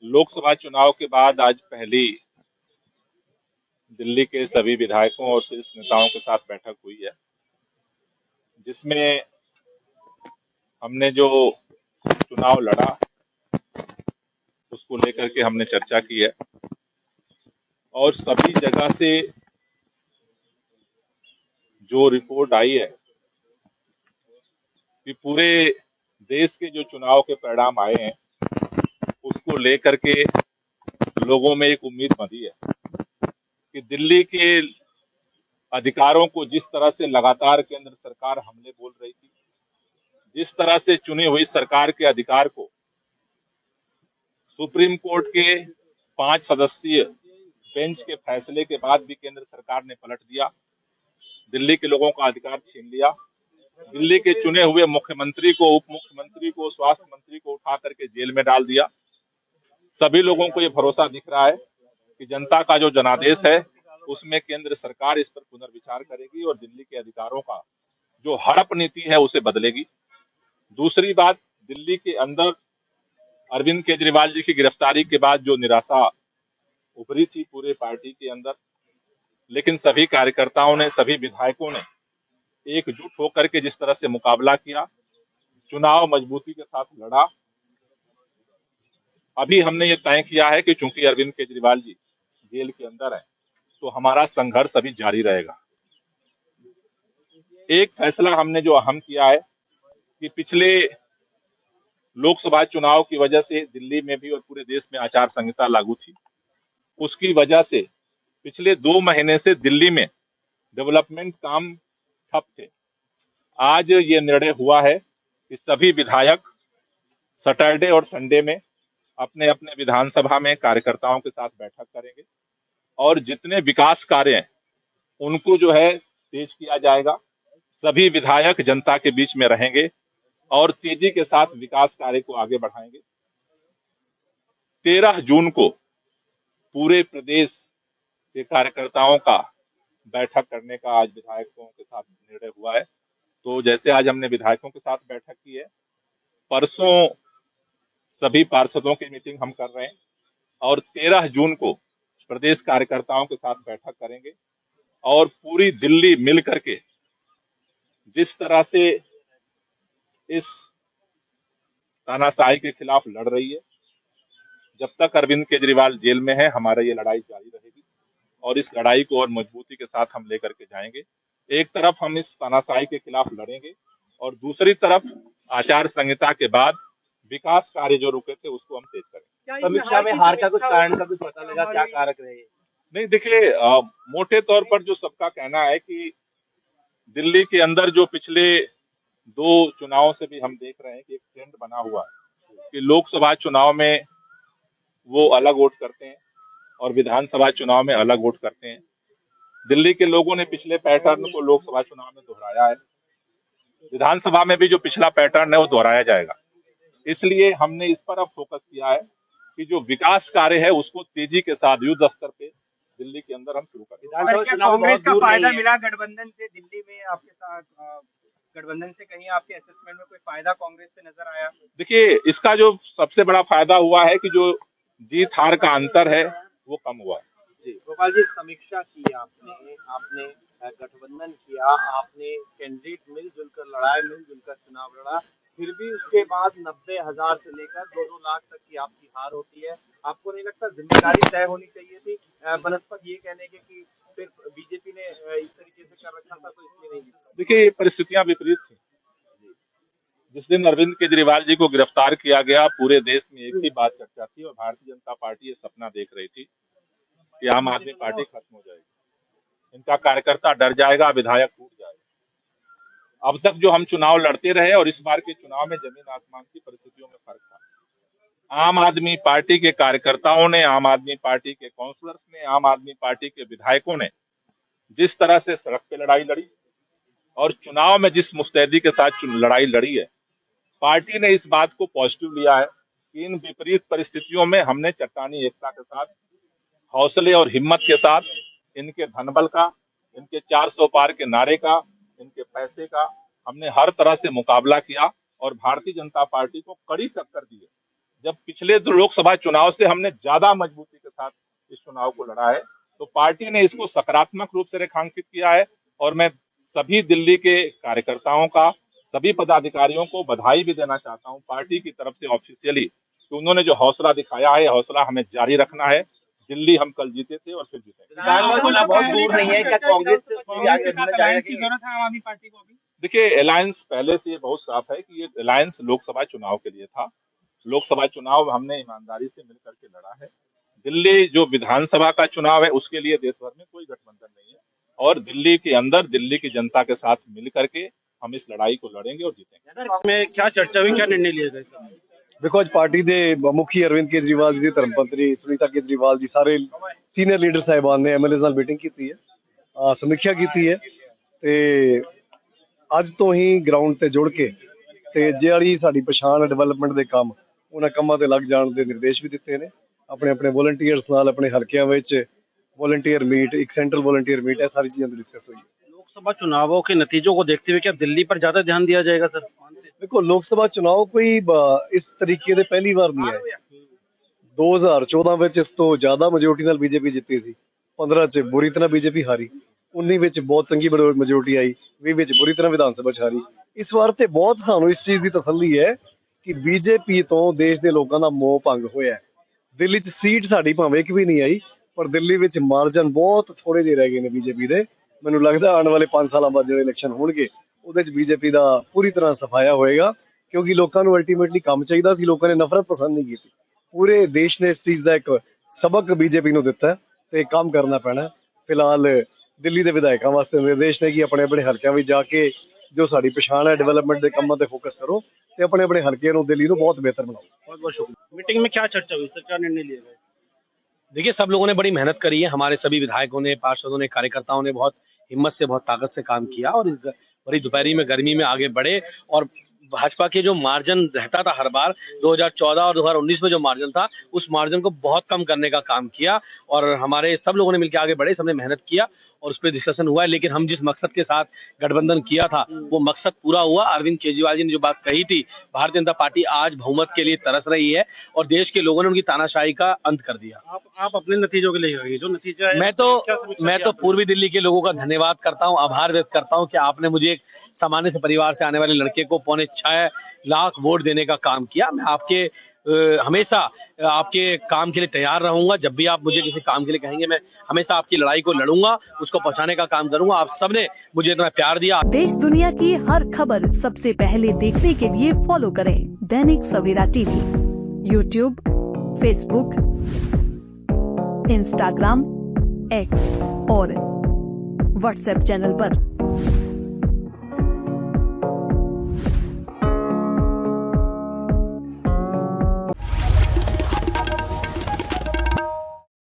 लोकसभा चुनाव के बाद आज पहली दिल्ली के सभी विधायकों और शीर्ष नेताओं के साथ बैठक हुई है, जिसमें हमने जो चुनाव लड़ा उसको लेकर के हमने चर्चा की है और सभी जगह से जो रिपोर्ट आई है कि पूरे देश के जो चुनाव के परिणाम आए हैं उसको लेकर के लोगों में एक उम्मीद बंधी है कि दिल्ली के अधिकारों को जिस तरह से लगातार केंद्र सरकार हमले बोल रही थी, जिस तरह से चुनी हुई सरकार के अधिकार को सुप्रीम कोर्ट के 5 सदस्यीय बेंच के फैसले के बाद भी केंद्र सरकार ने पलट दिया, दिल्ली के लोगों का अधिकार छीन लिया, दिल्ली के चुने हुए मुख्यमंत्री को, उप मुख्यमंत्री को, स्वास्थ्य मंत्री को उठा करके जेल में डाल दिया। सभी लोगों को ये भरोसा दिख रहा है कि जनता का जो जनादेश है उसमें केंद्र सरकार इस पर पुनर्विचार करेगी और दिल्ली के अधिकारों का जो हड़प नीति है उसे बदलेगी। दूसरी बात, दिल्ली के अंदर अरविंद केजरीवाल जी की गिरफ्तारी के बाद जो निराशा उभरी थी पूरे पार्टी के अंदर, लेकिन सभी कार्यकर्ताओं ने, सभी विधायकों ने एकजुट होकर के जिस तरह से मुकाबला किया, चुनाव मजबूती के साथ लड़ा। अभी हमने ये तय किया है कि चूंकि अरविंद केजरीवाल जी जेल के अंदर है तो हमारा संघर्ष अभी जारी रहेगा। एक फैसला हमने जो अहम किया है कि पिछले लोकसभा चुनाव की वजह से दिल्ली में भी और पूरे देश में आचार संहिता लागू थी, उसकी वजह से पिछले 2 महीने से दिल्ली में डेवलपमेंट काम ठप थे। आज ये निर्णय हुआ है कि सभी विधायक सैटरडे और संडे में अपने अपने विधानसभा में कार्यकर्ताओं के साथ बैठक करेंगे और जितने विकास कार्य हैं उनको जो है तेज किया जाएगा। सभी विधायक जनता के बीच में रहेंगे और तेजी के साथ विकास कार्य को आगे बढ़ाएंगे। 13 जून को पूरे प्रदेश के कार्यकर्ताओं का बैठक करने का आज विधायकों के साथ निर्णय हुआ है। तो जैसे आज हमने विधायकों के साथ बैठक की है, परसों सभी पार्षदों की मीटिंग हम कर रहे हैं और 13 जून को प्रदेश कार्यकर्ताओं के साथ बैठक करेंगे और पूरी दिल्ली मिल करके जिस तरह से इस तानाशाही के खिलाफ लड़ रही है, जब तक अरविंद केजरीवाल जेल में है हमारा ये लड़ाई जारी रहेगी और इस लड़ाई को और मजबूती के साथ हम लेकर के जाएंगे। एक तरफ हम इस तानाशाही के खिलाफ लड़ेंगे और दूसरी तरफ आचार संहिता के बाद विकास कार्य जो रुके थे उसको हम तेज करेंगे। समीक्षा में हार का कुछ कारण का कुछ पता लगा, क्या कारक रहे? नहीं, देखिए, मोटे तौर पर जो सबका कहना है कि दिल्ली के अंदर जो पिछले 2 चुनावों से भी हम देख रहे हैं कि एक ट्रेंड बना हुआ है कि लोकसभा चुनाव में वो अलग वोट करते हैं और विधानसभा चुनाव में अलग वोट करते हैं। दिल्ली के लोगों ने पिछले पैटर्न को लोकसभा चुनाव में दोहराया है, विधानसभा में भी जो पिछला पैटर्न है वो दोहराया जाएगा। इसलिए हमने इस पर अब फोकस किया है कि जो विकास कार्य है उसको तेजी के साथ युद्ध स्तर पे दिल्ली के अंदर हम शुरू करें। कांग्रेस का फायदा मिला गठबंधन से दिल्ली में आपके साथ? गठबंधन से कहीं आपके असेसमेंट में कोई फायदा कांग्रेस से नजर आया? देखिए, इसका जो सबसे बड़ा फायदा हुआ है कि जो जीत हार का अंतर है वो कम हुआ है। गोपाल जी, समीक्षा की आपने गठबंधन किया, आपने कैंडिडेट मिलजुल कर लड़ाए, मिलजुल कर चुनाव लड़ा, फिर भी उसके बाद 90,000 से लेकर 2-2 लाख तक की आपकी हार होती है। आपको नहीं लगता जिम्मेदारी तय होनी चाहिए थी बनस्पत ये कहने के कि सिर्फ बीजेपी ने इस तरीके से कर रखा था तो इसलिए नहीं जीता? देखिए, ये परिस्थितियां विपरीत थी। जिस दिन अरविंद केजरीवाल जी को गिरफ्तार किया गया, पूरे देश में एक ही बात चर्चा थी और भारतीय जनता पार्टी ये सपना देख रही थी कि आम आदमी पार्टी खत्म हो जाएगी, इनका कार्यकर्ता डर जाएगा, विधायक टूट जाएगा। अब तक जो हम चुनाव लड़ते रहे और इस बार के चुनाव में जमीन आसमान की परिस्थितियों में फर्क था। आम आदमी पार्टी के कार्यकर्ताओं ने, आम आदमी पार्टी के काउंसलर्स ने, आम आदमी पार्टी के विधायकों ने जिस तरह से सड़क पे लड़ाई लड़ी और चुनाव में जिस मुस्तैदी के साथ लड़ाई लड़ी है, पार्टी ने इस बात को पॉजिटिव लिया है कि इन विपरीत परिस्थितियों में हमने चट्टानी एकता के साथ, हौसले और हिम्मत के साथ, इनके धनबल का, इनके 400 पार के नारे का, इनके पैसे का, हमने हर तरह से मुकाबला किया और भारतीय जनता पार्टी को कड़ी टक्कर दी है। जब पिछले लोकसभा चुनाव से हमने ज्यादा मजबूती के साथ इस चुनाव को लड़ा है, तो पार्टी ने इसको सकारात्मक रूप से रेखांकित किया है। और मैं सभी दिल्ली के कार्यकर्ताओं का, सभी पदाधिकारियों को बधाई भी देना चाहता हूं पार्टी की तरफ से ऑफिशियली, कि उन्होंने जो हौसला दिखाया है, हौसला हमें जारी रखना है। दिल्ली हम कल जीते थे और फिर जीतेंगे। बहुत दूर नहीं है, क्या कांग्रेस से भी आगे बढ़ना अलायंस की चाहेगी? जरूरत है आम आदमी पार्टी को अभी? देखिए, अलायंस पहले से ये बहुत साफ है कि ये अलायंस लोकसभा चुनाव के लिए था। लोकसभा चुनाव हमने ईमानदारी से मिल करके लड़ा है। दिल्ली जो विधानसभा का चुनाव है, उसके लिए देश भर में कोई गठबंधन नहीं है, और दिल्ली के अंदर दिल्ली की जनता के साथ मिल करके हम इस लड़ाई को लड़ेंगे और जीतेंगे। में क्या चर्चा हुई, क्या निर्णय लिया गया? देखो, ਅੱਜ ਪਾਰਟੀ ਦੇ ਮੁਖੀ ਅਰਵਿੰਦ ਕੇਜਰੀਵਾਲ ਜੀ, ਧਰਮ ਮੰਤਰੀ ਸੁਨੀਤਾ ਕੇਜਰੀਵਾਲ ਜੀ, ਸਾਰੇ ਸੀਨੀਅਰ ਲੀਡਰ ਸਾਹਿਬਾਨ ਨੇ ਐਮਐਲਏ ਨਾਲ ਮੀਟਿੰਗ ਕੀਤੀ ਹੈ, ਸਮੀਖਿਆ ਕੀਤੀ ਹੈ ਤੇ ਅੱਜ ਤੋਂ ਹੀ ਗਰਾਊਂਡ ਤੇ ਜੁੜ ਕੇ ਤੇ ਜਿਹੜੀ ਸਾਡੀ ਪਛਾਣ ਡਿਵੈਲਪਮੈਂਟ ਦੇ ਕੰਮ, ਉਹਨਾਂ ਕੰਮਾਂ ਤੇ ਲੱਗ ਜਾਣ ਦੇ ਨਿਰਦੇਸ਼ ਵੀ ਦਿੱਤੇ ਨੇ। ਆਪਣੇ ਆਪਣੇ ਵੋਲੰਟੀਅਰਸ ਨਾਲ ਆਪਣੇ ਹਲਕਿਆਂ ਵਿੱਚ वॉलंटियर मीट, एक सेंट्रल वॉलंटियर मीट है, सारी चीजें डिस्कस हुई है। लोकसभा चुनावों के नतीजों को देखते हुए क्या दिल्ली पर ज्यादा ध्यान दिया जाएगा सर? देखो, लोकसभा चुनाव कोई इस तरीके दे पहली बार नहीं है। 2014 ਵਿੱਚ ਇਸ ਤੋਂ ਜ਼ਿਆਦਾ ਮੈਜੋਰਟੀ ਨਾਲ ਬੀਜੇਪੀ ਜਿੱਤੀ ਸੀ, 15 ਚ ਬੁਰੀ ਤਰ੍ਹਾਂ ਬੀਜੇਪੀ ਹਾਰੀ, 19 ਵਿੱਚ ਬਹੁਤ ਚੰਗੀ ਮੈਜੋਰਟੀ ਆਈ, 20 ਵਿੱਚ ਬੁਰੀ ਤਰ੍ਹਾਂ ਵਿਧਾਨ ਸਭਾ ਚ ਹਾਰੀ। ਇਸ ਵਾਰ ਤੇ ਬਹੁਤ ਸਾਨੂੰ ਇਸ ਚੀਜ਼ ਦੀ ਤਸੱਲੀ ਹੈ ਕਿ ਬੀਜੇਪੀ ਤੋਂ ਦੇਸ਼ ਦੇ ਲੋਕਾਂ ਦਾ ਮੋਹ ਭੰਗ ਹੋਇਆ। ਦਿੱਲੀ ਚ ਸੀਟ ਸਾਡੀ ਭਾਵੇਂ ਇੱਕ ਵੀ ਨਹੀਂ ਆਈ, ਪਰ ਦਿੱਲੀ ਵਿੱਚ ਮਾਰਜਨ ਬਹੁਤ ਥੋੜੇ ਜਿਹੇ ਰਹਿ ਗਏ ਨੇ ਬੀਜੇਪੀ ਦੇ। ਮੈਨੂੰ ਲੱਗਦਾ ਆਉਣ ਵਾਲੇ 5 ਸਾਲਾਂ ਬਾਅਦ ਜਿਹੜੇ ਇਲੈਕਸ਼ਨ ਹੋਣਗੇ, ਉਹਦੇ ਚ ਬੀਜੇਪੀ ਦਾ ਪੂਰੀ ਤਰ੍ਹਾਂ ਸਫਾਇਆ ਹੋਏਗਾ, ਕਿਉਂਕਿ ਲੋਕਾਂ ਨੂੰ ਅਲਟੀਮੇਟਲੀ ਕੰਮ ਚਾਹੀਦਾ ਸੀ। ਲੋਕਾਂ ਨੇ ਨਫ਼ਰਤ ਪਸੰਦ ਨਹੀਂ ਕੀਤੀ। ਪੂਰੇ ਦੇਸ਼ ਨੇ ਇਸ ਚੀਜ਼ ਦਾ ਇੱਕ ਸਬਕ ਬੀਜੇਪੀ ਨੂੰ ਦਿੱਤਾ ਤੇ ਕੰਮ ਕਰਨਾ ਪੈਣਾ। ਫਿਲਹਾਲ ਦਿੱਲੀ ਦੇ ਵਿਧਾਇਕਾਂ ਵਾਸਤੇ ਨਿਰਦੇਸ਼ ਨੇ ਕਿ ਆਪਣੇ ਆਪਣੇ ਹਲਕਿਆਂ ਵਿੱਚ ਜਾ ਕੇ ਜੋ ਸਾਡੀ ਪਛਾਣ ਹੈ ਡਿਵੈਲਪਮੈਂਟ ਦੇ ਕੰਮਾਂ ਤੇ ਫੋਕਸ ਕਰੋ ਤੇ ਆਪਣੇ ਆਪਣੇ ਹਲਕੇ ਨੂੰ, ਦਿੱਲੀ ਨੂੰ बहुत बेहतर बनाओ। बहुत बहुत शुक्रिया। मीटिंग में क्या चर्चा हुई सर, क्या निर्णय लिए गए? देखिए, सब लोगों ने बड़ी मेहनत करी है। हमारे सभी विधायकों ने, पार्षदों ने, कार्यकर्ताओं ने बहुत हिम्मत से, बहुत ताकत से काम किया और बड़ी दोपहरी में गर्मी में आगे बढ़े। और भाजपा के जो मार्जिन रहता था हर बार 2014 और 2019 में जो मार्जिन था, उस मार्जिन को बहुत कम करने का काम किया और हमारे सब लोगों ने मिलकर आगे बढ़े, सबने मेहनत किया और उस पर डिस्कशन हुआ है। लेकिन हम जिस मकसद के साथ गठबंधन किया था, वो मकसद पूरा हुआ। अरविंद केजरीवाल जी ने जो बात कही थी, भारतीय जनता पार्टी आज बहुमत के लिए तरस रही है और देश के लोगों ने उनकी तानाशाही का अंत कर दिया। आप अपने नतीजों के लिए गए, जो नतीजा है, मैं तो पूर्वी दिल्ली के लोगों का धन्यवाद करता हूं, आभार व्यक्त करता हूं कि आपने मुझे एक सामान्य से परिवार से आने वाले लड़के को 6.25 लाख वोट देने का काम किया। मैं आपके हमेशा आपके काम के लिए तैयार रहूंगा। जब भी आप मुझे किसी काम के लिए कहेंगे, मैं हमेशा आपकी लड़ाई को लड़ूंगा, उसको पहुंचाने का काम करूंगा। आप सबने मुझे इतना प्यार दिया। देश दुनिया की हर खबर सबसे पहले देखने के लिए फॉलो करें Dainik Savera TV, YouTube, Facebook, Instagram, X और व्हाट्सएप चैनल पर।